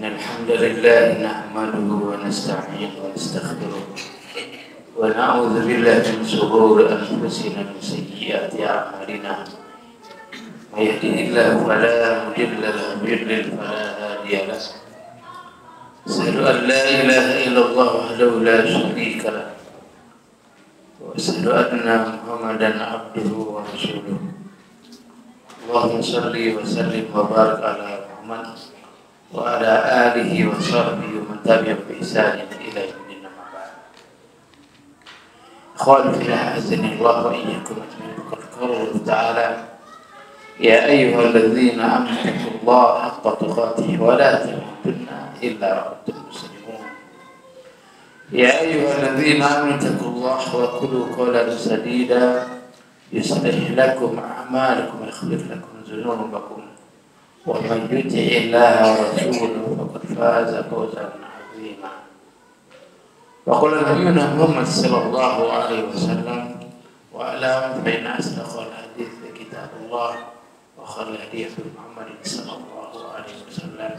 Alhamdulillah nahmaduhu wa nasta'inuhu wa nastaghfiruh wa na'udzu billahi min shururi anfusina wa min sayyiati a'malina. May yahdihillahu fala mudilla lahu wa may yudlil fala hadiya lahu. Asyhadu an la ilaha illallah wahdahu la syarika lahu wa asyhadu anna Muhammadan abduhu wa rasuluh. Allahumma shalli wa sallim wa barik ala Muhammad wa ala alihi wa sahbihi wa man tabi'ahum bi ihsanin ila yaumil qiyamah. Ikhwan fillah, azanillah wa iyyakum ajma'in. Qala ta'ala ya ayyuhalladzina amanu taqullaha haqqa tuqatih wa la tamutunna illa wa antum muslimun. Ya ayyuhalladzina amanu taqullaha wa qulu qawlan sadida yuslih lakum a'malakum wa yaghfir lakum dhunubakum wa man yuti' Allaha wa rasulahu faqad faza fawzan 'azima. Wa qala nabiyyuna Muhammad sallallahu alaihi wasallam wa alam fa inna asdaqal hadits kitabullah wa khairul hadi Muhammad sallallahu alaihi wasallam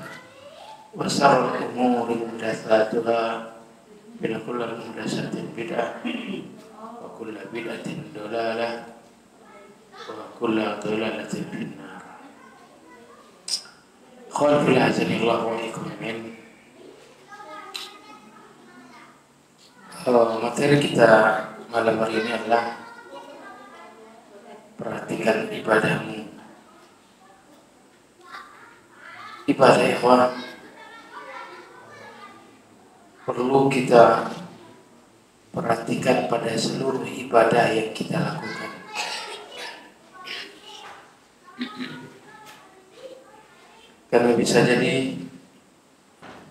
wa sharrul umuri muhdatsatuha wa kullu muhdatsatin bid'ah wa kullu bid'atin dhalalah wa kullu dhalalatin finnar. Khawal fillah azanillah wa iyyakum amin. Materi kita malam hari ini adalah perhatikan ibadahmu. Ibadah ikhwan perlu kita perhatikan pada seluruh ibadah yang kita lakukan. Karena bisa jadi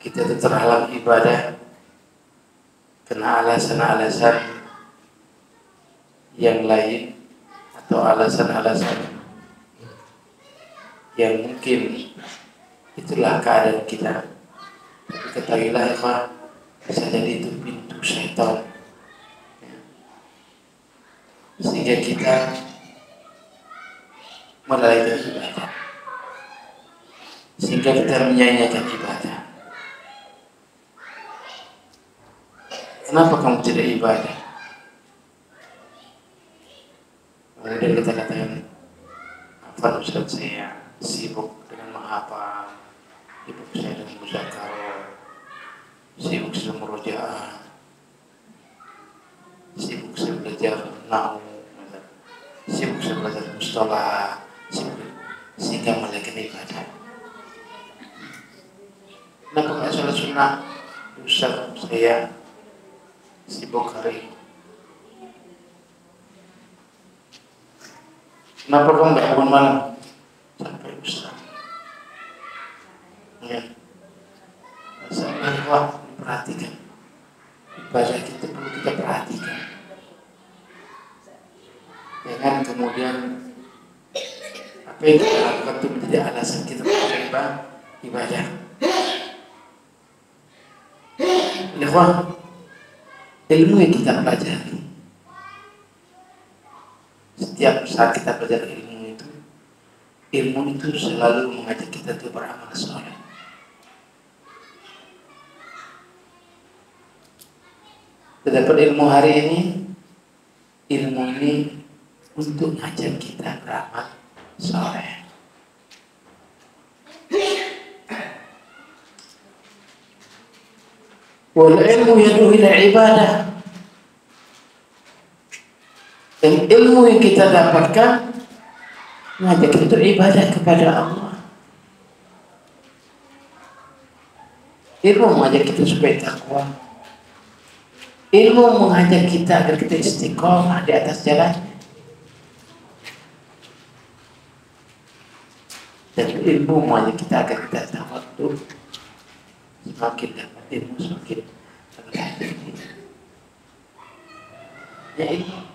kita terhalang ibadah karena alasan-alasan yang lain atau alasan-alasan yang mungkin itulah keadaan kita. Tapi ketahuilah ya, bisa jadi itu pintu syaitan, sehingga kita melalaikan ibadah, sehingga kita menyanyiakan ibadah. Kenapa kamu tidak ibadah? Kemudian kita katakan, apa Ustaz, saya sibuk dengan menghafal, sibuk saya dengan muzakarah, sibuk saya murojaah, sibuk saya belajar nahwu, sibuk saya belajar mustalah, sehingga melalaikan ibadah. Kenapa nggak sholat sunnah? Ustaz, saya sibuk hari ini. Kenapa kamu nggak bangun malam? Sampai Ustaz. Ya, masalah perhatikan. Ibadah kita perlu kita perhatikan. Jangan kemudian apa yang kita lakukan itu menjadi alasan kita melakukan ibadah. Ikhwan, ilmu yang kita pelajari, setiap saat kita belajar ilmu itu selalu mengajak kita untuk beramal saleh. Terdapat ilmu hari ini, ilmu ini untuk mengajak kita beramal saleh. Wal ilmu yad'u ila ibadah. Dan ilmu yang kita dapatkan mengajak kita ibadah kepada Allah. Ilmu mengajak kita supaya takwa. Ilmu mengajak kita agar kita istiqomah di atas jalan. Dan ilmu mengajak kita agar kita tawadhu. Semakin dapat ilmu semakin terlatih. Ya ilmu.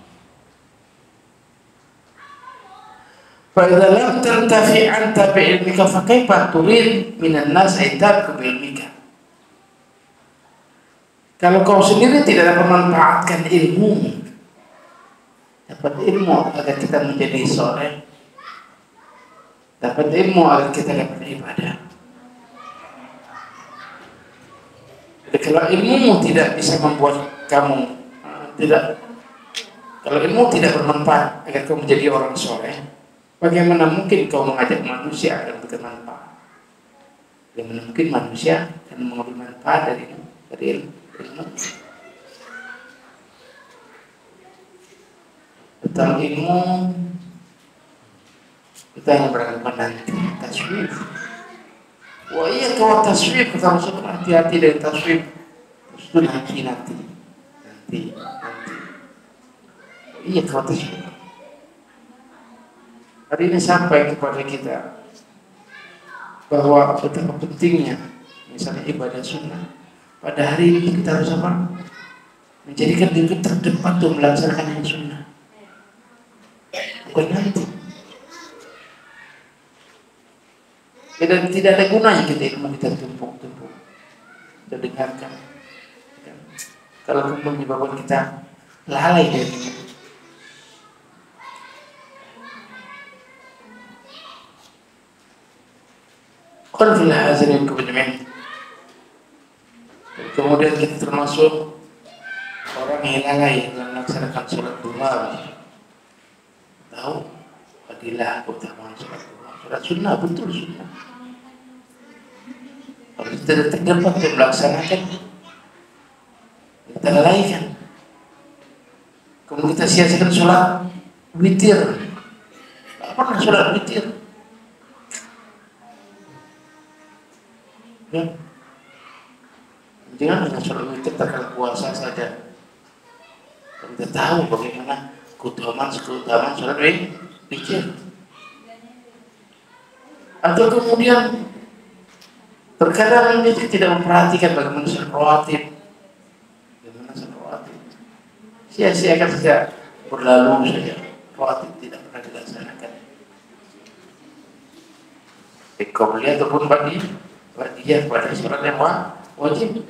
فإذا لم ترتفع أنت بعلمك فكيف تريد من الناس أن تركوا بعلمك. Kalau kau sendiri tidak dapat memanfaatkan ilmu, dapat ilmu agar kita menjadi soleh, dapat ilmu agar kita dapat ibadah. Jadi kalau ilmu tidak bisa membuat kamu kalau ilmu tidak bermanfaat agar kau menjadi orang soleh, bagaimana mungkin kau mengajak manusia agar bermanfaat? Bagaimana mungkin manusia akan mengambil manfaat dari ilmu? Tentang ilmu kita yang beranggapan nanti taswif. Wah iya kalau taswif kita harus hati-hati dari taswif. Itu nanti. Iya kalau taswif. Hari ini sampai kepada kita bahwa betapa pentingnya misalnya ibadah sunnah. Pada hari ini kita harus apa? Menjadikan diri terdepan untuk melaksanakan yang sunnah. Bukan nanti. Dan tidak ada gunanya kita ilmu kita tumpuk-tumpuk, kita dengarkan. Kalau kemudian menyebabkan kita lalai dari itu. Qanfillah hazirin kebenaran. Kemudian kita termasuk orang yang lalai dalam melaksanakan sholat duha. Tahu fadilah keutamaan sholat duha. Sholat sunnah betul sunnah. Kalau kita tidak untuk melaksanakan, kita lalaikan. Kemudian kita sia-siakan sholat witir. Tak pernah sholat witir. Ya. Jangan hanya sholat witir terkait puasa saja. Kita tahu bagaimana keutamaan sholat witir. Atau kemudian terkadang dia tidak memperhatikan bagaimana sholat rawatib. Sia-siakan saja, berlalu saja. Rawatib tidak pernah dilaksanakan. Qabliyah ataupun ba'diyah pada sholat yang wajib.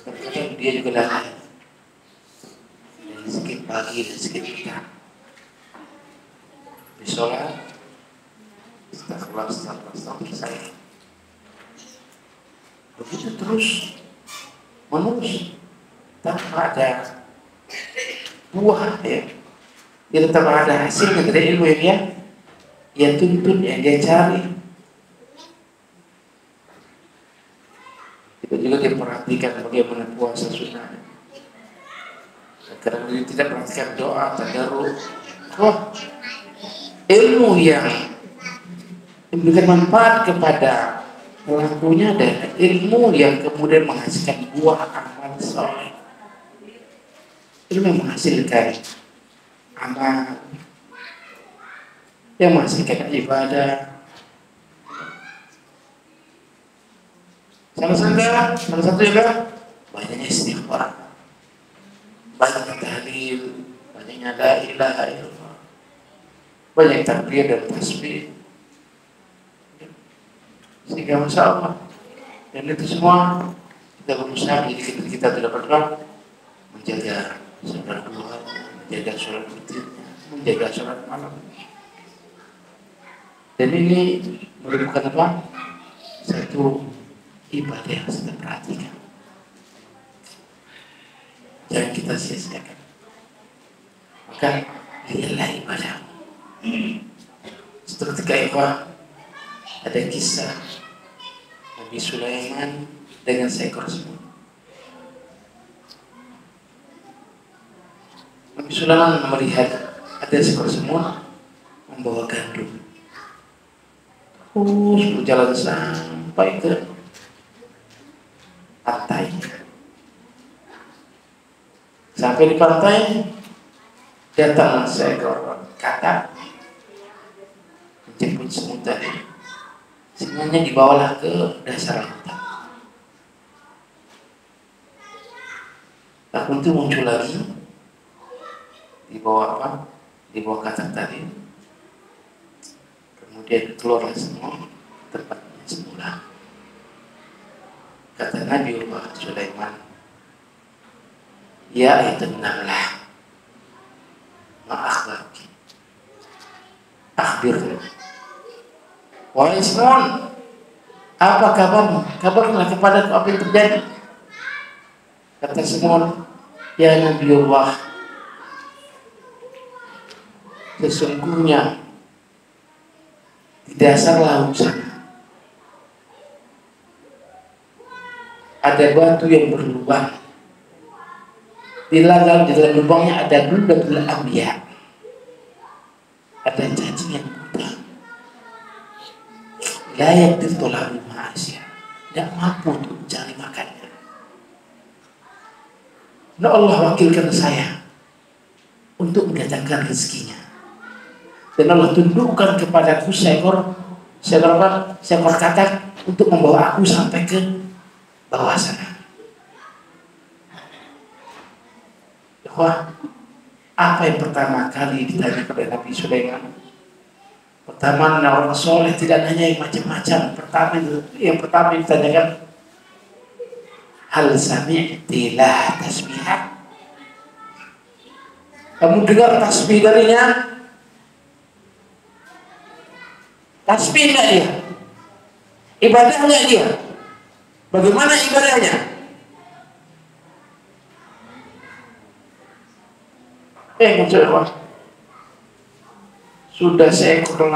Terkadang dia juga lalai. Sedikit pagi dan sedikit petang. Di sholat Astagfirullah selesai. Begitu terus menerus tanpa ada buah ya. Tidak tanpa ada hasilnya dari ilmu yang dia tuntut, yang dia cari. Kita juga diperhatikan bagaimana puasa sunnah. Kadang dia tidak perhatikan doa, tadarruk. Ilmu yang memberikan manfaat kepada pelakunya adalah ilmu yang kemudian menghasilkan buah amal soleh. Ilmu yang menghasilkan amal, yang menghasilkan ibadah. Salah satu juga banyaknya istighfar, banyak tahlil, banyaknya la ilaha illallah, banyak takbir dan tasbih. Sehingga Masya Allah, dan itu semua kita berusaha jadi kita tidak pernah menjaga sholat duha, menjaga sholat witirnya, menjaga sholat malam. Dan ini merupakan apa? Satu ibadah yang harus kita perhatikan. Jangan kita sia-siakan. Maka lihatlah ibadah. Seperti ada kisah Nabi Sulaiman dengan seekor semut. Nabi Sulaiman melihat ada seekor semut membawa gandum. Terus berjalan sampai ke pantai. Sampai di pantai, datang seekor katak menjemput semut tadi. Semuanya dibawalah ke dasar lautan. Lalu itu muncul lagi di bawah apa? Di bawah katak tadi. Kemudian keluarlah semua tempatnya semula. Kata Nabiullah Sulaiman, ya ayatun namlah, ma akhbarki, akhbirni. Wahai Simon, apa kabarmu? Kabarlah kepadaku apa yang terjadi. Kata Simon, ya Nabiullah, sesungguhnya di dasar laut sana ada batu yang berlubang. Di dalam lubangnya ada dudatul anbiya, ada cacing yang buta. Layak ditolak Asia, tidak mampu untuk mencari makannya. Nah, Allah wakilkan saya untuk mendatangkan rezekinya, dan Allah tundukkan kepadaku seekor katak untuk membawa aku sampai ke bawah sana. Wah, apa yang pertama kali ditanya kepada Nabi Sulaiman? Pertama, orang soleh tidak nanya yang macam-macam. Yang pertama ditanyakan, hal sami'ti lah tasbihah? Kamu dengar tasbih darinya? Tasbih enggak dia? Ibadah enggak dia? Bagaimana ibadahnya? Mencoba. Sudah seekor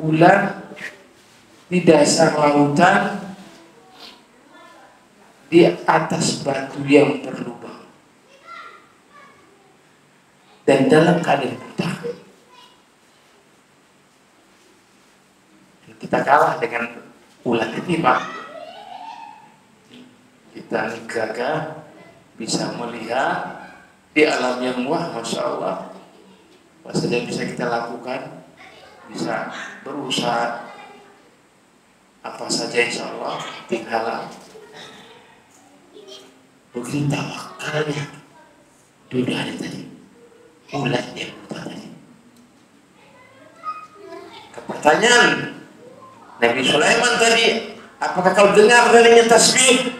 ular di dasar lautan, di atas batu yang berlubang, dan dalam keadaan buta. Kita kalah dengan ular ini, Pak. Kita gagah bisa melihat di alam yang luas, Masya Allah. Apa saja bisa kita lakukan, bisa berusaha apa saja, insya Allah tinggal. Begitu tawakalnya dudanya tadi, ulat yang buta tadi. Pertanyaan Nabi Sulaiman tadi, apakah kau dengar darinya tasbih?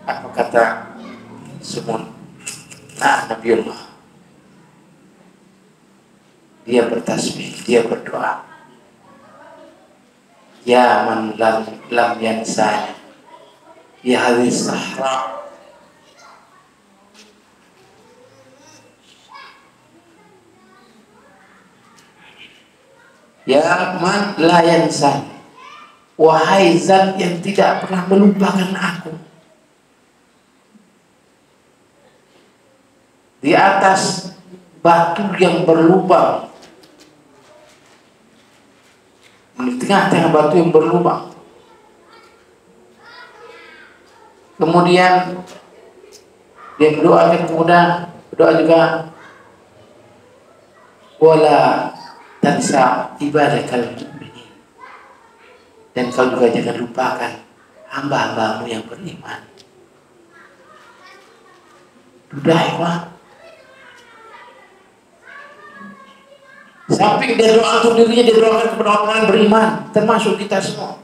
Apa kata Simon? Nah, Nabiullah, dia bertasbih, dia berdoa. Ya man lam yansani, ya hadis sahra, ya man la yansani, wahai zat yang tidak pernah melupakan aku. Di atas batu yang berlubang, di tengah-tengah batu yang berlubang. Kemudian dia berdoa, berdoa juga, wala tansa ibadakal mu'minin, dan kau juga jangan lupakan hamba-hambamu yang beriman. Sudah ya, samping dia doa untuk dirinya, dia doakan kepada orang beriman, termasuk kita semua.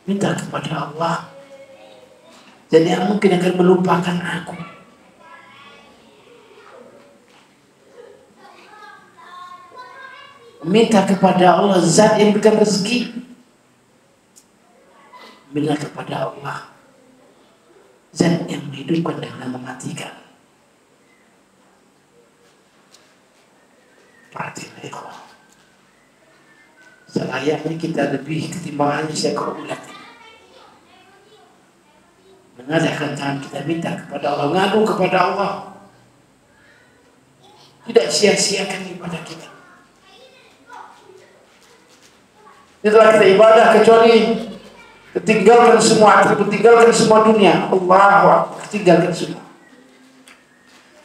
Minta kepada Allah, jadi mungkin akan melupakan aku. Minta kepada Allah, zat yang berikan rezeki. Minta kepada Allah, zat yang menghidupkan dan mematikan. Perhatikan ikhwan, selayaknya kita lebih ketimbang hanya seekor ulat, mengadakan tangan kita minta kepada Allah, ngadu kepada Allah, tidak sia-siakan ibadah kita. Itulah kita ibadah kecuali tinggalkan semua, tinggalkan semua dunia. Allah, tinggalkan semua.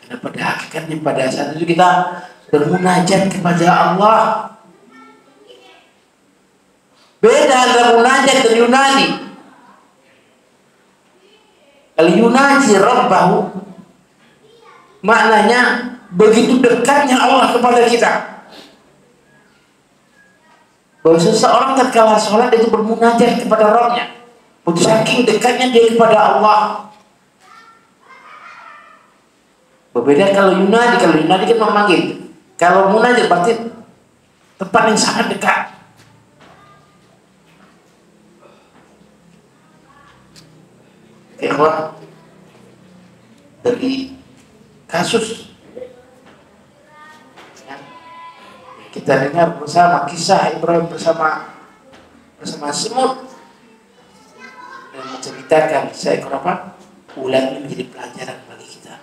Karena pada hakikatnya pada saat itu kita bermunajat kepada Allah. Beda antara munajat dan yunadi. Al yunaji rabbahu, maknanya begitu dekatnya Allah kepada kita. Bahwa seseorang tatkala sholat itu bermunajat kepada Rabb-nya. Saking dekatnya dia kepada Allah. Berbeda kalau yunadi kan memanggil. Kalau munajat berarti tempat yang sangat dekat. Ikhwah, dari kasus yang kita dengar bersama kisah Ibrahim bersama semut dan menceritakan seekor ular ini menjadi pelajaran bagi kita.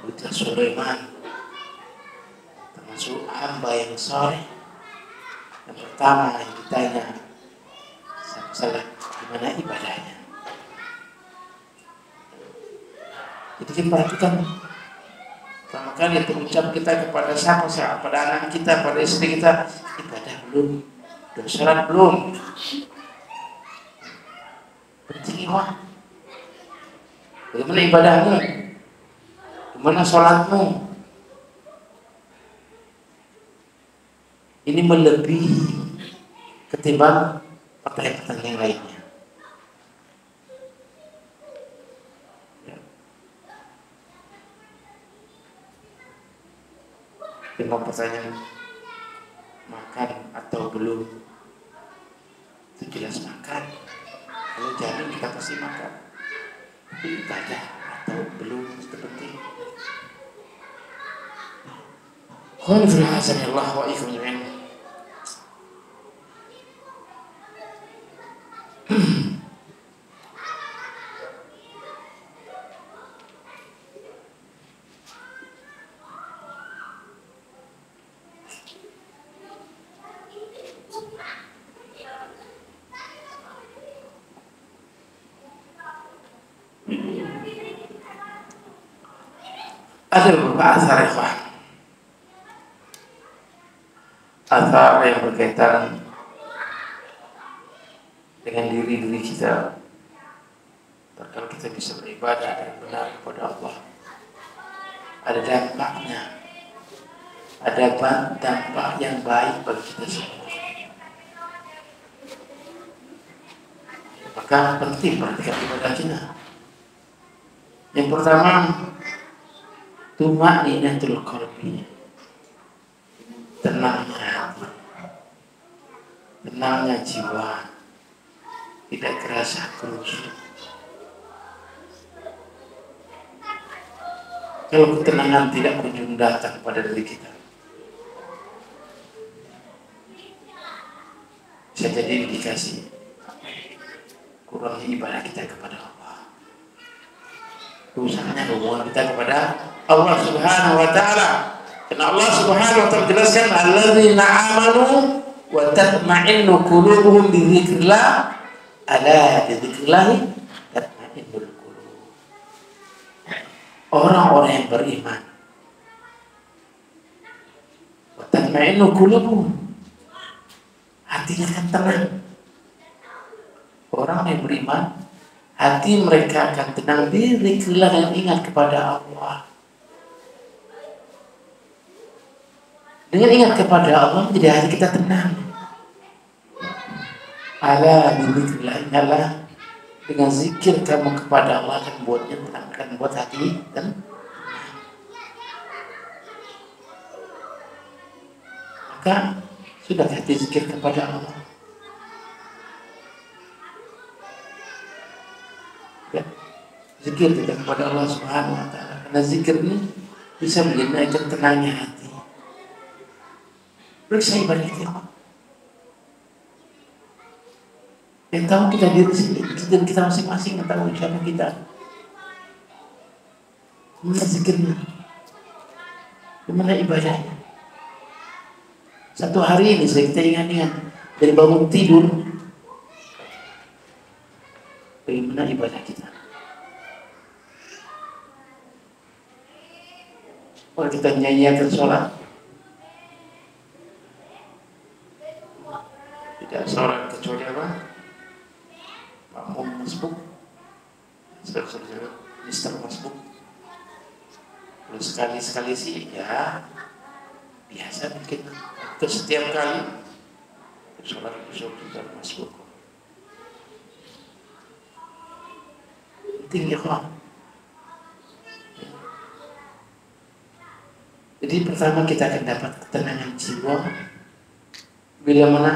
Begitu Sulaiman termasuk hamba yang soleh. Yang pertama yang ditanya salah gimana ibadahnya. Jadi kita perhatikan pertama kali terucap kita kepada siapa, pada anak kita, pada istri kita, ibadah belum, udah sholat belum. Penting wah. Bagaimana ibadahmu? Gimana sholatmu? Ini melebihi ketimbang pertanyaan-pertanyaan yang lainnya. Ketimbang pertanyaan makan atau belum, itu jelas makan. Kalau jamin kita pasti makan. Tapi ibadah atau belum itu penting. Alhamdulillah wa ikum jami'an. Ada beberapa asar ikhwah, asar yang berkaitan dengan diri kita. Terkadang kita bisa beribadah dengan benar kepada Allah, ada dampaknya, ada dampak yang baik bagi kita semua. Maka penting perhatikan ibadah kita. Yang pertama, tuma'ninatul qalbi, tenangnya hati, tenangnya jiwa, tidak kerasa kerusuh. Kalau ketenangan tidak kunjung datang pada diri kita, bisa jadi indikasi kurangnya ibadah kita kepada Allah, rusaknya hubungan kita kepada Allah Subhanahu wa ta'ala. Karena Allah Subhanahu wa ta'ala jelaskan alladzina amanu wa tatma'innu qulubuhum bi dzikrillah, ala bi dzikrillah tatma'innul qulub. Orang-orang yang beriman, wa tatma'innu qulubuhum, hatinya akan tenang. Orang yang beriman, hati mereka akan tenang bi dzikrillah, yang ingat kepada Allah. Dengan ingat kepada Allah menjadi hati kita tenang. Ala bidzikrillah, ingatlah dengan zikir kamu kepada Allah akan membuatnya tenang, akan membuat hati tenang. Maka sudah hati zikir kepada Allah. Ya, zikir kita kepada Allah Subhanahu wa ta'ala. Karena zikir ini bisa menjadikan tenangnya hati. Periksa ibadah kita. Yang tahu kita diri sendiri, kita masing-masing yang tahu siapa kita. Gimana zikirnya? Gimana ibadahnya? Satu hari ini saya kita ingat-ingat dari bangun tidur, bagaimana ibadah kita. Kalau kita nyanyiakan sholat, tidak sholat kecuali apa? Makmum masbuk, Mister masbuk. Kalau sekali-sekali sih ya biasa mungkin. Atau setiap kali sholat sudah masuk. Penting ya kawan. Jadi pertama kita akan dapat ketenangan jiwa bila mana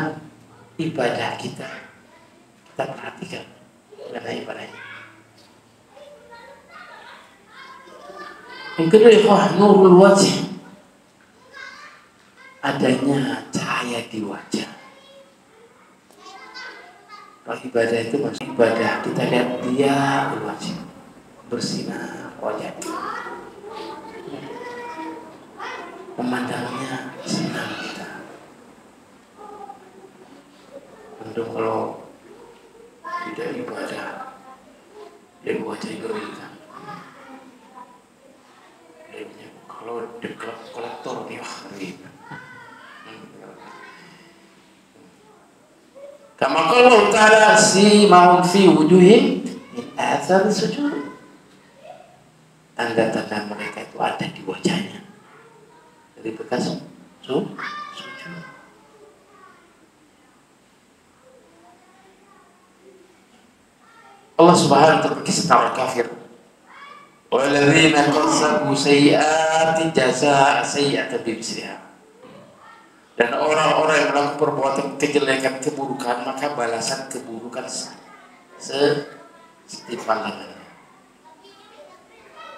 ibadah kita perhatikan mengenai ibadahnya. Yang kedua ikhwah, nurul wajh, adanya cahaya di wajah. Kalau ibadah itu maksud ibadah kita lihat dia wajah bersinar wajahnya, memandangnya senang kita. Untuk kalau tidak ibadah dia wajah gerikan. Kalau dekat kolektor dia gerikan. Kama qala ta'ala simahum fi wujuhihim min athari sujud. Tanda-tanda mereka itu ada di wajahnya dari bekas sujud. Allah Subhanahu wa ta'ala berkisah tentang kafir. Walladzina kasabu sayyi'ati jazaa'a sayyi'atan bimithliha. Dan orang-orang yang melakukan perbuatan kejelekan, keburukan, maka balasan keburukan setimpal dengannya.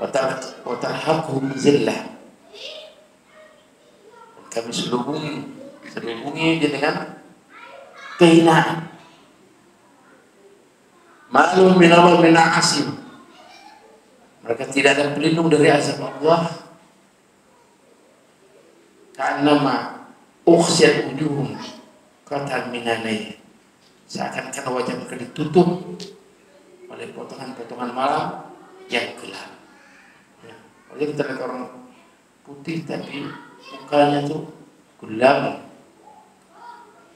Wa tarhaquhum zillah. Kami selubungi dengan kehinaan. Ma'lum min Allah min asim. Mereka tidak ada pelindung dari azab Allah. Ka'annama ukhsyat wujuhum qatal minalai. Seakan-akan wajah mereka ditutup oleh potongan-potongan malam yang gelap. Ya. Wajah kita lihat orang putih tapi mukanya tuh gelap,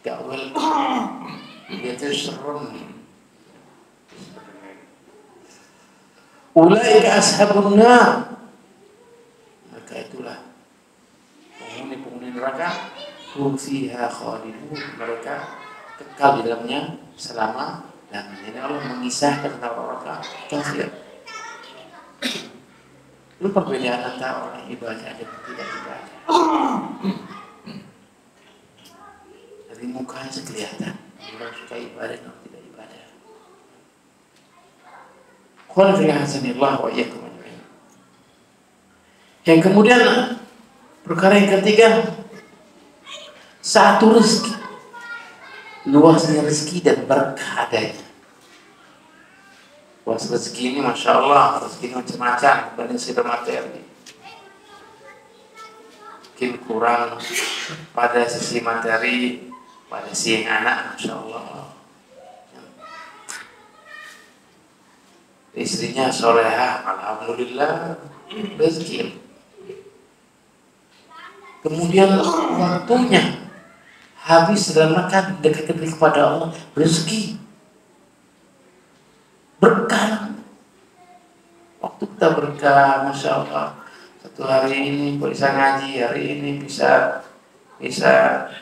gak welcome, dia tuh serem. Ulaika ashabun nar. Mereka itulah penghuni neraka. Hum fiha khalidun, mereka kekal di dalamnya selama lamanya. Ini Allah mengisahkan tentang orang kafir. Itu perbedaan antara orang ibadah dan tidak ibadah. Dari mukanya kelihatan orang suka ibadah dan tidak ibadah. Qul fi hasanillah wa iyyakum ajma'in. Yang kemudian perkara yang ketiga, satu rezeki, luasnya rezeki dan berkah adanya. Luas rezeki ini masya Allah, rezeki ini macam-macam dibanding sekedar materi. Mungkin kurang pada sisi materi, pada sisi anak masya Allah. Istrinya solehah, alhamdulillah, rezeki. Kemudian waktunya habis dalam rangka dekat kepada Allah, rezeki berkah. Waktu kita berkah, masya Allah. Satu hari ini bisa ngaji, hari ini bisa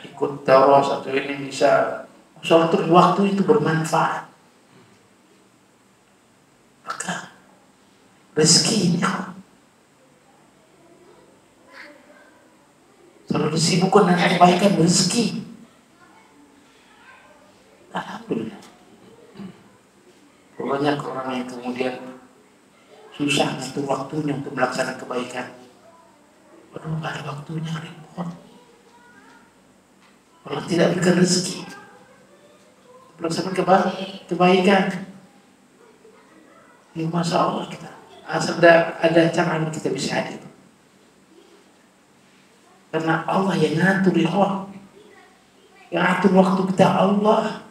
ikut daurah, satu ini bisa, masya Allah, terus waktu itu bermanfaat. Maka rezeki ini selalu disibukkan dengan kebaikan rezeki. Alhamdulillah. Banyak orang yang kemudian susah ngatur waktunya untuk melaksanakan kebaikan. Waduh, gak ada waktunya, repot. Kalau tidak berikan rezeki, melaksanakan kebaikan. Ya masya Allah kita. Asal ada cara kita bisa hadir. Karena Allah yang ngatur ya Allah. Yang atur waktu kita Allah.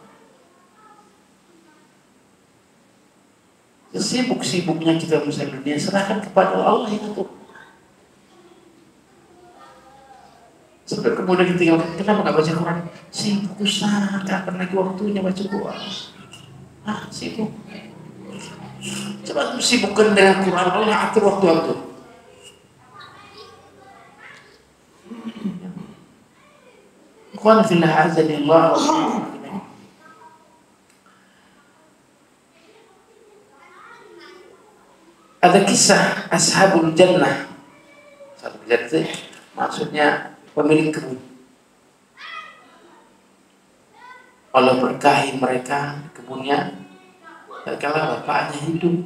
Sesibuk-sibuknya kita urusan dunia, serahkan kepada Allah yang atur. Sampai kemudian kita tinggal, kenapa gak baca Quran? Sibuk Ustaz, kapan lagi waktunya baca Quran? Sibuk. Coba sibukkan dengan Quran, Allah atur waktu-waktu. Ikhwan fillah azanillah. Ada kisah Ashabul Jannah. Ashabul Jannah itu maksudnya pemilik kebun. Allah berkahi mereka kebunnya tatkala bapaknya hidup.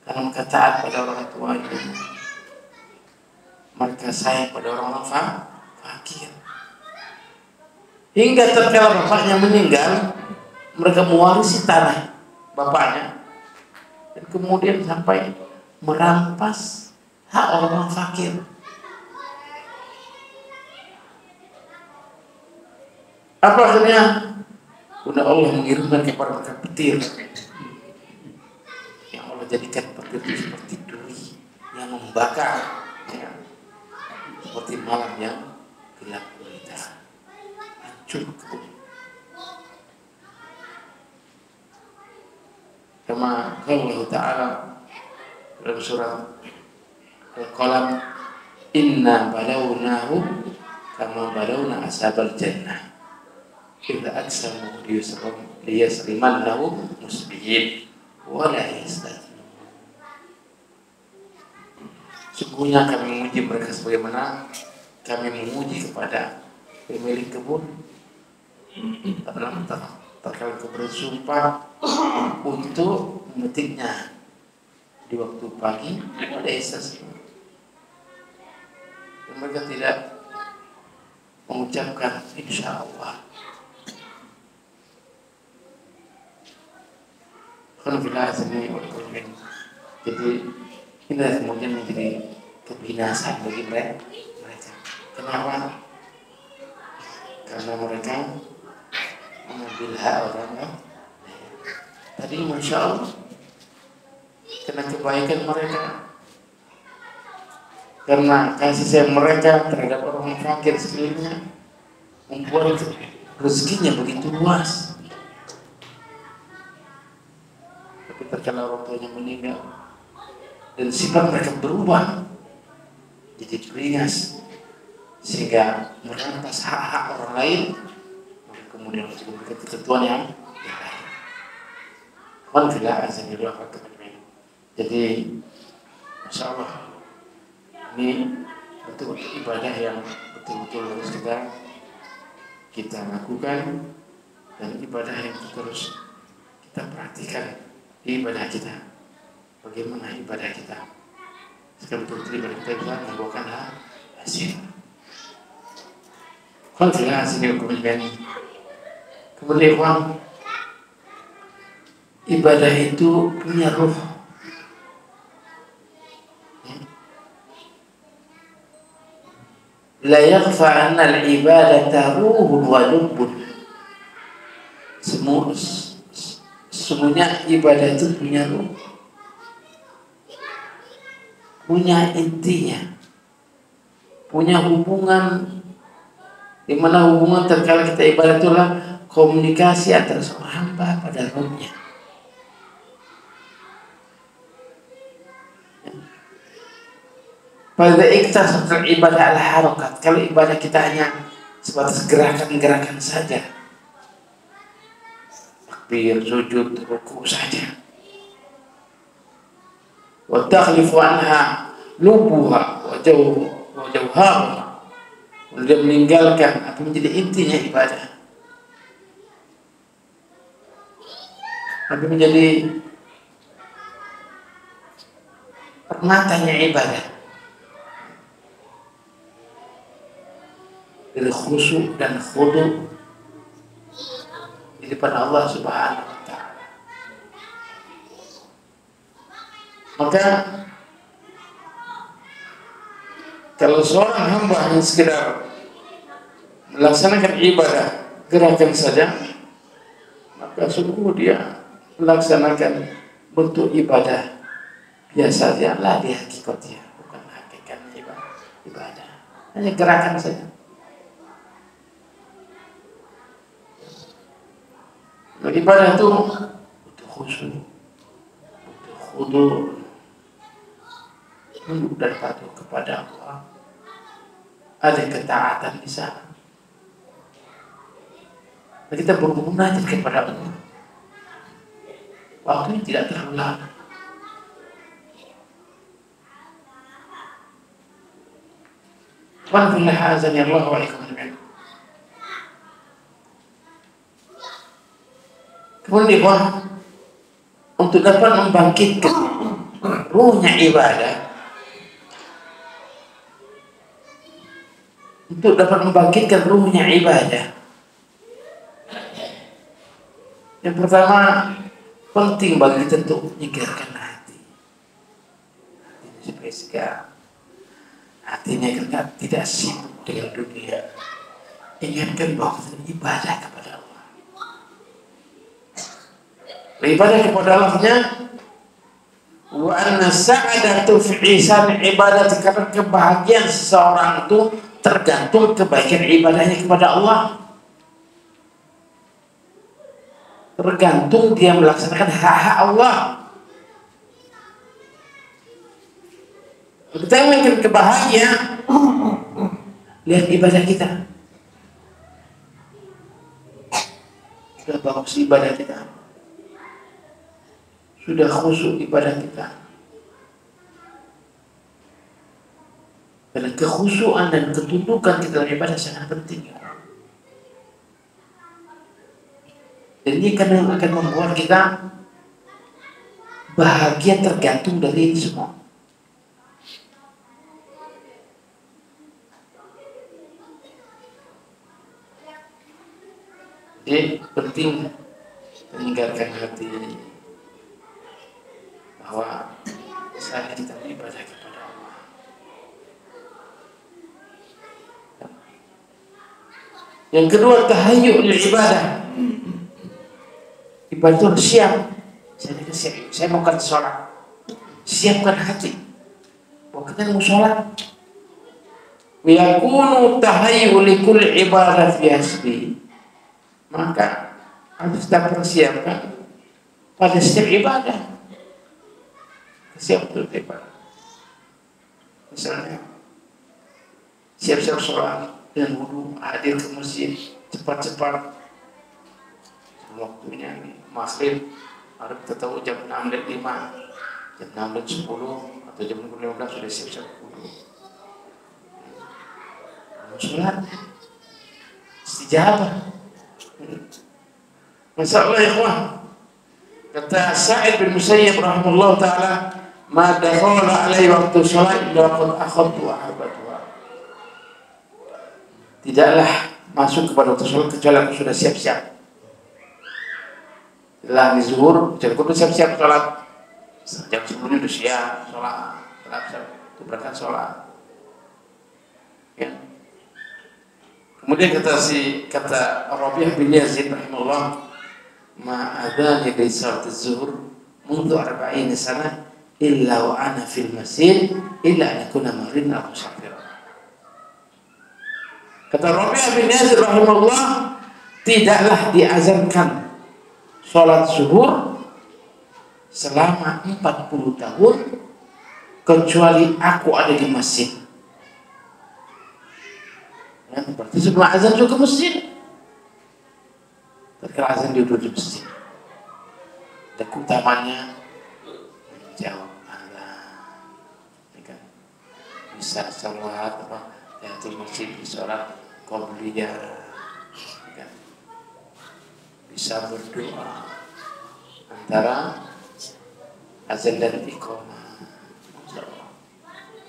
Karena mereka taat pada orang tuanya. Mereka sayang pada orang-orang fakir. Hingga tatkala bapaknya meninggal, mereka mewarisi tanah bapaknya. Dan kemudian sampai merampas hak orang-orang fakir. Apa akhirnya? Kemudian Allah mengirimkan kepada mereka petir. Yang Allah jadikan petir itu seperti duri yang membakar, ya. Seperti malam yang gelap gulita, hancur kebun. Kama Allah Ta'ala dalam surat Al-Qalam, inna balawnahu kama balawna ashabal jannah idza aqsamu liyasrimannahu musbihin wa la yastatinu. Sungguhnya kami menguji mereka sebagaimana kami menguji kepada pemilik kebun. Tatkala bersumpah untuk memetiknya di waktu pagi pada esas, mereka tidak mengucapkan insya Allah. Jadi ini kemudian menjadi kebinasaan bagi mereka. Kenapa? Karena mereka mengambil hak orang lain. Tadi masya Allah, karena kebaikan mereka, karena kasih sayang mereka terhadap orang fakir sekelilingnya, membuat rezekinya begitu luas. Tapi tatkala orang tuanya meninggal dan sifat mereka berubah jadi beringas sehingga merampas hak-hak orang lain, kemudian memberikan ketentuan yang lain. Jadi masya Allah, ini betul-betul ibadah yang betul-betul harus kita lakukan, dan ibadah yang terus kita perhatikan di ibadah kita. Bagaimana ibadah kita sekarang betul-betul ibadah kita bisa membuahkan hasil. Kemudian ibadah itu punya ruh. La yakhfa anna al-ibadata ruhun wa lubbun. Semuanya ibadah itu punya ruh, punya intinya, punya hubungan, di mana hubungan terkala kita ibadah itulah komunikasi antara seorang hamba pada rohnya. Pada ikhtas ibadah al-harakat, kalau ibadah kita hanya sebatas gerakan-gerakan saja, takbir, sujud, ruku saja, wa takhlifu anha lubuha wa jawharuha, dia meninggalkan apa menjadi intinya ibadah, apa menjadi permatanya ibadah, dari khusyuk dan khudu di depan Allah Subhanahu wa Ta'ala. Maka kalau seorang hamba hanya sekedar melaksanakan ibadah gerakan saja, maka sungguh dia melaksanakan bentuk ibadah biasa saja lah di hakikatnya, bukan hakikatnya ibadah, hanya gerakan saja. Ibadah itu butuh khusyuk, butuh khudu, tunduk dan patuh kepada Allah ada ketaatan di sana. Kita bermunajat kepada Allah. Waktunya tidak terlalu lama. Alhamdulillah azani Allah wa alaikum ajma'in. Kemudian untuk dapat membangkitkan ruhnya ibadah, yang pertama penting bagi kita untuk menyegarkan hati supaya segar. Hatinya kita tidak sibuk dengan dunia. Ingatkan bahwa kita ibadah kepada Allah. Ibadah kepada Allahnya wa anna sa'adatu fi ihsan ibadah, karena kebahagiaan seseorang itu tergantung kebaikan ibadahnya kepada Allah. Tergantung dia melaksanakan hak-hak Allah. Kita ingin kebahagiaan, lihat ibadah kita. Sudah bagus ibadah kita, sudah khusyuk ibadah kita. Karena kekhusyuan dan ketundukan kita dalam ibadah sangat penting. Dan ini akan membuat kita bahagia tergantung dari ini semua. Jadi penting menyegarkan hati bahwa saat kita beribadah kepada Allah. Yang kedua, tahayyul ibadah. Ibadah itu harus siap. Saya mau sholat. Siapkan hati. Bahwa kita mau sholat. Yakunu tahayyul likulli ibadah fi hasbi. Maka harus kita persiapkan pada setiap ibadah. Siap untuk ibadah. Misalnya siap-siap sholat dengan wudu, hadir ke masjid cepat-cepat. Waktunya ini maghrib, harus kita tahu jam 6.05, jam 6.10 atau jam 6.15 sudah siap-siap wudu. Sholat istijabah. Masyaallah ikhwan. Kata Sa'id bin Musayyib rahimahullah ta'ala, ma dakhala alaihi waktu sholat illa qad akhadtu wa ahbatuha. Tidaklah masuk kepada waktu sholat kecuali aku sudah siap-siap. Setelah zuhur, jadi aku siap-siap sholat. Jam 10 sudah siap sholat. Itu berangkat sholat. Ya. Kemudian kata Rabi'ah bin Yazid rahimahullah, ma adani li salat az-zuhur mundu 40 sana illa wa ana fil masjid illa an yakuna marin aw musafir. Kata Rabi'ah bin Yazid rahimahullah, tidaklah diazankan salat zuhur selama 40 tahun kecuali aku ada di masjid. Ya, berarti sebelum azan juga ke masjid. Ketika azan dia duduk di masjid. Dan utamanya menjawab azan. Bisa sholat di masjid, sholat qabliyah. Bisa berdoa antara azan dan iqamah.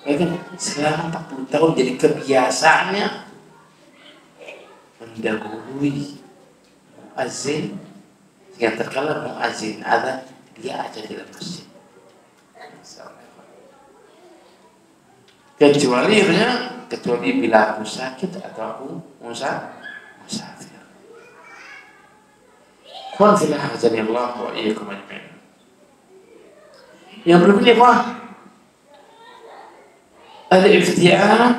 Ya kan, selama 40 tahun jadi kebiasaannya mendahului muazzin, yang terkala muazzin ada dia ada di dalam masjid. Kecuali bila aku sakit atau aku musafir. Qul fillah hajanillah wa iyyakum ajma'in. Yang berikutnya apa? Al-ifti'at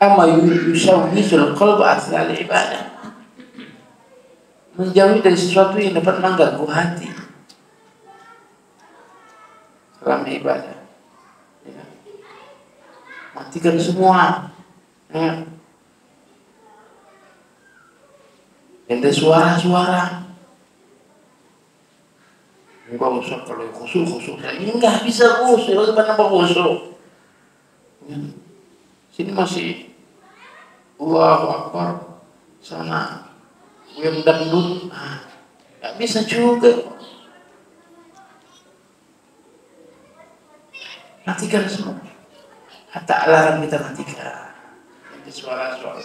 amma yushawwisul qalb asal ibadah. Menjauhi dari sesuatu yang dapat mengganggu hati selama ibadah. Ya. matikan semua. Ya. Ada suara-suara. Enggak usah kalau khusyuk saya enggak bisa khusyuk, bagaimana khusyuk? Ya. Sini masih Allahu Akbar, sana goyang dangdut, nggak bisa juga. Matikan semua. Hatta alarm kita matikan. Ada suara-suara.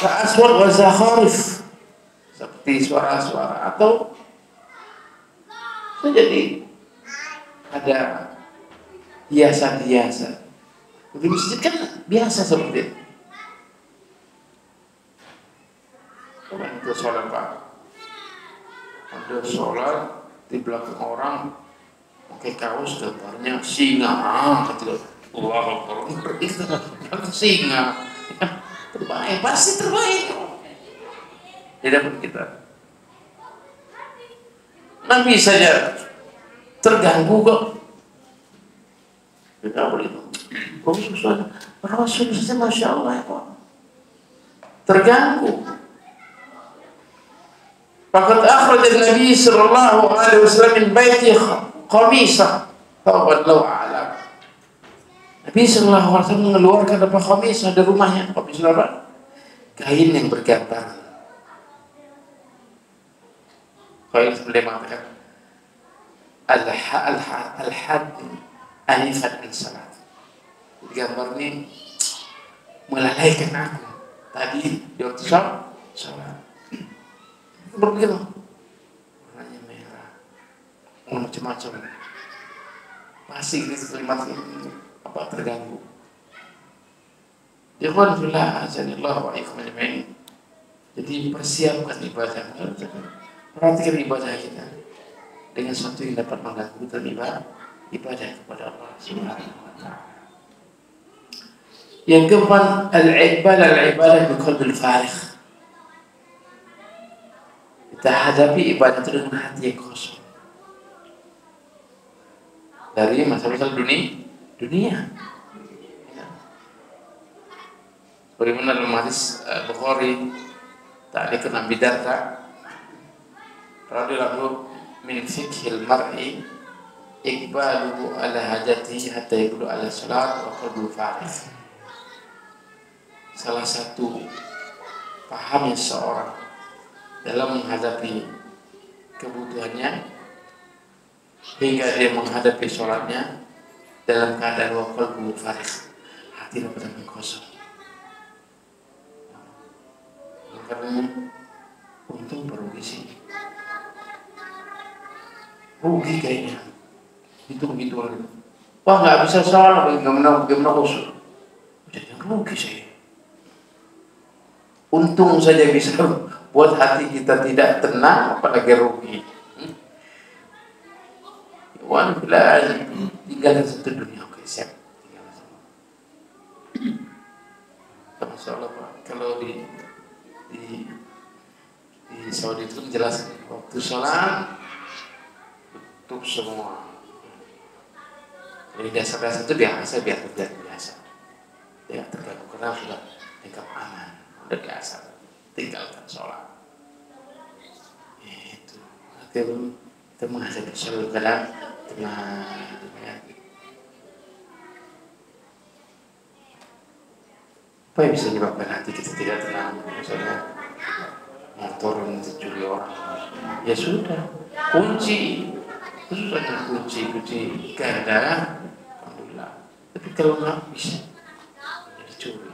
Aswat wa zakharif, seperti suara-suara atau jadi ada hiasan-hiasan. Di masjid kan biasa seperti itu. Orang itu sholat Pak, ada sholat di belakang orang pakai kaos gambarnya singa, ketika Allah Akbar itu singa, terbaik, pasti terbaik. Tidak pun kita Nabi saja terganggu kok. Tidak boleh itu. Rasul saja Masya Allah ya Pak, terganggu. Faqad akhraj Nabi sallallahu alaihi wasallam min baiti qamisah thawban law a'lam. Nabi sallallahu alaihi wasallam mengeluarkan apa qamisah dari rumahnya. Qamisah apa? Kain yang bergambar. Kain sebelah mengatakan al-had anifat min salat. Gambar ini melalaikan aku tadi di waktu salat. Begitu, warnanya merah, macam-macam. Masih di kalimat ini apa terganggu. Ikhwan fillah, azanillahu wa iyyakum ajma'in. Jadi persiapkan ibadah, perhatikan ibadah kita dengan sesuatu yang dapat mengganggu dan ibadah kepada Allah Subhanahu wa Ta'ala. Yang keempat, al-ibadah biqalbil farigh. Kita hadapi ibadah itu dengan hati yang kosong dari masalah dunia. Bagaimana dalam hadis Bukhari ta'liqan Abi Darda radhiyallahu min fiqhil mar'i iqbaluhu ala hajatihi hatta yaqulu ala salat wa qalbu farigh. Salah satu pahamnya seorang dalam menghadapi kebutuhannya hingga dia menghadapi sholatnya dalam keadaan wakil qalbu farigh, hati benar-benar kosong. Karena untung berugi sih, rugi kayaknya hitung wah nggak bisa sholat, bagaimana khusyuk, jadi rugi saya. Untung saja bisa buat hati kita tidak tenang, apalagi rugi. Wan bila tinggalkan satu dunia, oke siap. Masya Allah Pak, kalau di Saudi itu menjelaskan waktu sholat tutup semua. Jadi dasar-dasar itu biasa, biar biasa. Tidak terganggu karena sudah dekat aman. Udah biasa, tinggalkan sholat. Itu kita menghadapi sholat kadang tenang. Apa yang bisa menyebabkan hati kita tidak tenang? Misalnya motor mencuri orang, ya sudah kunci ganda, alhamdulillah. Tapi kalau nggak bisa dicuri.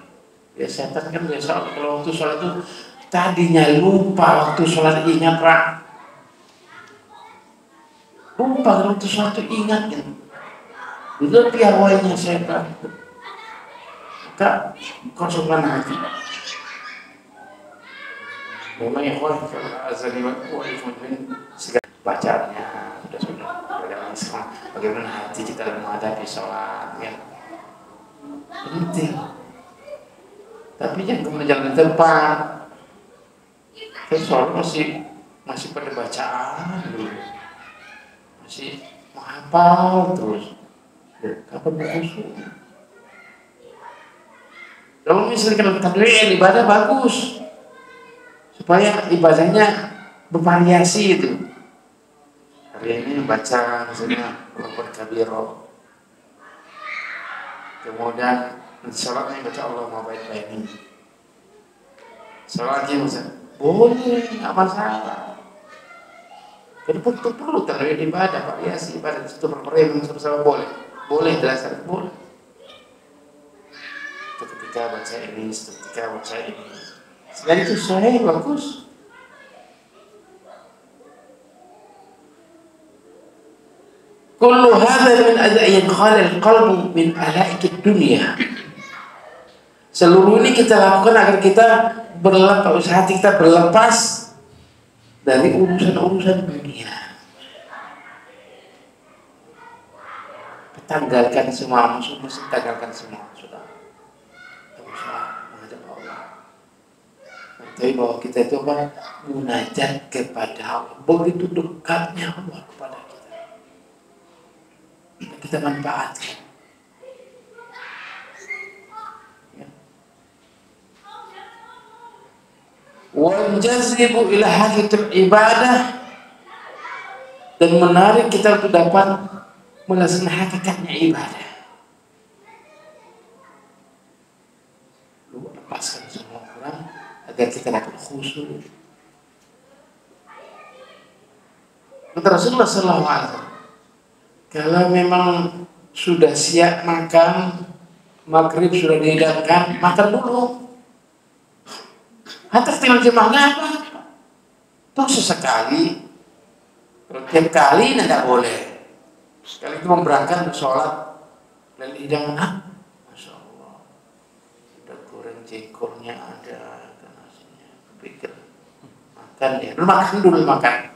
Ya setan kan biasa kalau waktu sholat itu tadinya lupa waktu sholat ingat Pak. Lupa kalau waktu sholat itu ingat kan. Itu piawainya setan. Maka kosongkan hati. Memang ya kalau azali wa segala bacaannya sudah bagaimana hati kita menghadapi sholat ya. Penting. Tapi jangan menjalankan tempat. Soalnya masih pada bacaan dulu, masih menghafal terus. Kapan mau khusyuk? Kalau misalkan tanwin ibadah bagus, supaya ibadahnya bervariasi itu. Hari ini baca misalnya Al-Qur'an Kabiro, kemudian sholatnya baca Allah mau baik-baik ini. Sholatnya misalnya boleh, nggak masalah. Jadi betul perlu tanwin ibadah, variasi ibadah itu berperan bersama boleh dasar boleh. Ketika baca ini, ketika baca ini. Selain itu sahih bagus. Kullu hadza min ada'in khalal qalbu min alaikid dunia. Seluruh ini kita lakukan agar kita berlepas, hati kita berlepas dari urusan-urusan dunia. Tanggalkan semua musuh-musuh, tanggalkan semua sudah. Tapi bahwa kita itu apa? Munajat kepada Allah. Begitu dekatnya Allah kepada kita. Dan kita manfaatkan. Ya. Wanjazibu ila hadhihi ibadah, dan menarik kita untuk dapat melaksanakan hakikatnya ibadah. Lu lepaskan semua orang agar kita dapat khusyuk. Kata Rasulullah SAW, kalau memang sudah siap makan, maghrib sudah dihidangkan, makan dulu. Hatta tinggal jemaahnya apa? Tuh sesekali, tiap kali tidak boleh. Sekali itu berangkat sholat dan hidangan, Masya Allah, udah goreng jengkolnya ada, nasinya, pikir makan ya, dulu makan.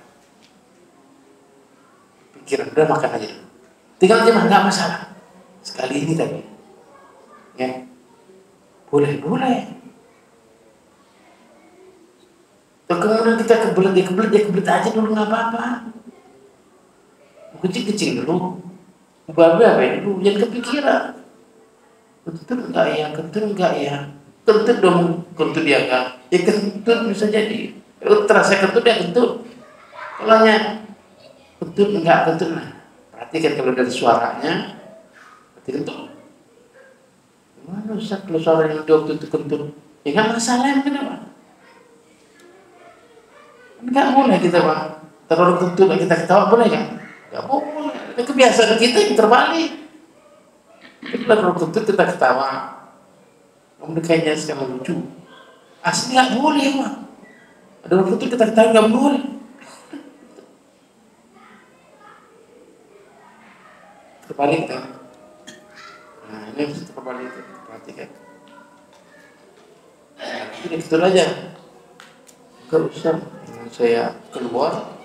Pikiran udah makan aja dulu. Tinggal jemaah nggak masalah. Sekali ini tapi, ya boleh. Kemudian kita kebelet aja dulu nggak apa-apa. Kecil dulu, babe apa ini dulu, jangan kepikiran. Kentut enggak ya, kentut dong, kentut dia enggak, ya kentut bisa jadi. Kalau terasa kentut ya kentut. Kalau hanya kentut enggak kentut, nah perhatikan kalau dari suaranya, berarti kentut. Gimana Ustaz kalau suaranya waktu itu kentut? Ya nggak masalah, kenapa? Enggak boleh kita bang, terlalu kentut kita ketawa boleh nggak? Nggak boleh. Itu kebiasaan kita yang terbalik. Kita kalau kentut kita ketawa, kemudian kayaknya sekarang lucu. Asli nggak boleh bang. Ada orang kentut kita ketawa nggak boleh. Terbalik kan? Nah ini harus terbalik, perhatikan. Ini betul aja. Gak usah. Saya keluar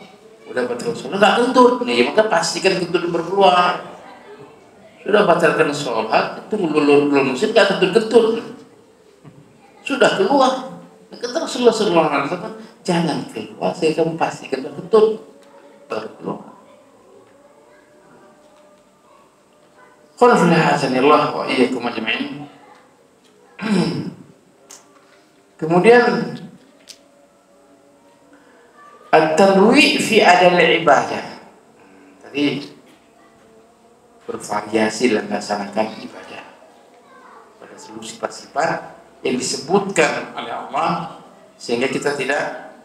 udah batal sholat nggak kentut nih, maka pastikan kentut berkeluar. Sudah batalkan sholat itu belum musik nggak kentut sudah keluar. Kata Rasulullah SAW, jangan keluar saya kamu pastikan kentut baru keluar. Alhamdulillah wa iyyakum ajma'in. Kemudian at-tanwi' fi adal ibadah. Tadi bervariasi dalam melaksanakan ibadah pada seluruh sifat-sifat yang disebutkan oleh Allah, sehingga kita tidak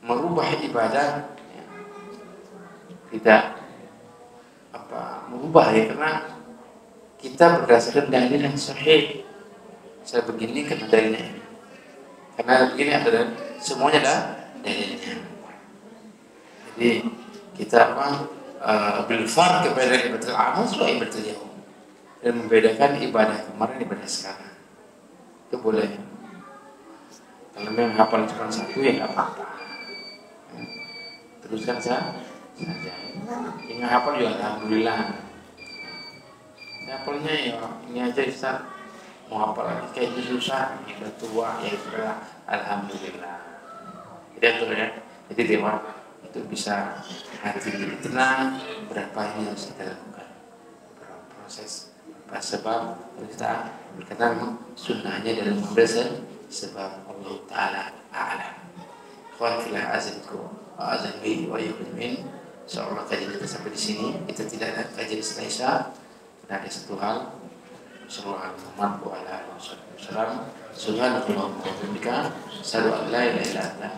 merubah ibadah, ya, tidak merubah ya, karena kita berdasarkan dalil yang sahih. Saya begini karena dalilnya ini, karena begini adalah semuanya ada dalilnya. Jadi kita bil-farq kepada ibadah amal atau ibadah yaum, dan membedakan ibadah kemarin ibadah sekarang. Itu boleh. Kalau memang hafal cuma satu ya nggak apa-apa. Teruskan saja. Yang hafal juga alhamdulillah. Hafalnya ya ini aja Ustaz. Mau hafal lagi kayaknya susah. Udah tua ya sudah alhamdulillah. Jadi itu ya. Jadi dia untuk bisa hati jadi tenang, berapa ini harus kita lakukan, berapa proses sebab kita berkata sunnahnya dalam mengambil sebab Allah Ta'ala a'lam. Khawatilah azanku azanwi wa yu'min. Insyaallah kajian kita sampai di sini. Kita tidak ada kajian setelah Isya. Dan ada satu hal, sallallahu alaihi wasallam, subhanallah wa bihamdihi, asyhadu an la ilaha illa anta,